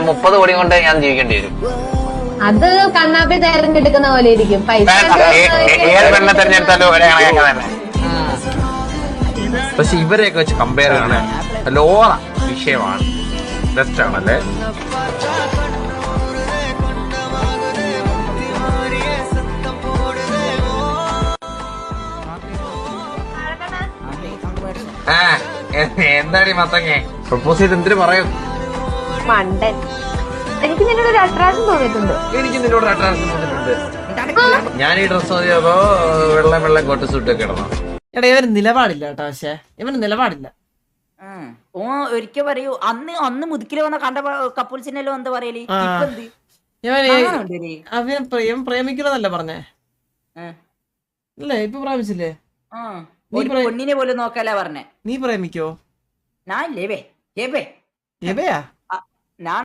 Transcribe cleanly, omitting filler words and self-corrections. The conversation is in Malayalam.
പിന്നെ 30 കോടി കൊണ്ട് ഞാൻ ജീവിക്കേണ്ടി വരും. അത് കണ്ണാപ്പി തെരഞ്ഞെടുക്കുന്ന പോലെ ഇരിക്കും. പൈസ ഏത് പെണ്ണെ തെരഞ്ഞെടുത്താലും ഒരേ കണക്കൊക്കെ തന്നെ. പക്ഷെ ഇവരെയൊക്കെ വെച്ച് കമ്പയർ ചെയ്യണേ ലോറ വിഷയമാണ്. ബെസ്റ്റ് ആണല്ലേ. എന്താടി മത്തങ്ങ പ്രപ്പോസ് ചെയ്ത് എന്തിനു പറയും? മണ്ടൻ. എനിക്ക് നിന്നോട് ഒരു അട്രാക്ഷൻ തോന്നിയിട്ടുണ്ട്. എനിക്ക് നിന്നോട് അട്രാക്ഷൻ തോന്നിയിട്ടുണ്ട്. ഞാൻ ഈ ഡ്രസ് മതിയോ വെള്ളം കോട്ട് സൂട്ടൊക്കെ ഇടണം? എടാ ഇവന് നിലപാടില്ല കേട്ടോ. പക്ഷെ ഇവന് നിലപാടില്ല. ഓ ഒരിക്കൽ പറയൂ, അന്ന് മുതുക്കില് വന്ന കണ്ട കപ്പിൾസിനെല്ലോ എന്താ പറയല്? അവൻ പ്രേമിക്കണമെന്നല്ല പറഞ്ഞേ അല്ലേ? ഇപ്പൊ പ്രേമിച്ചില്ലേ? പെണ്ണിനെ പോലും നോക്കല പറഞ്ഞേ. നീ പ്രേമിക്കോ? ഞാൻ ലേവേ എബയാ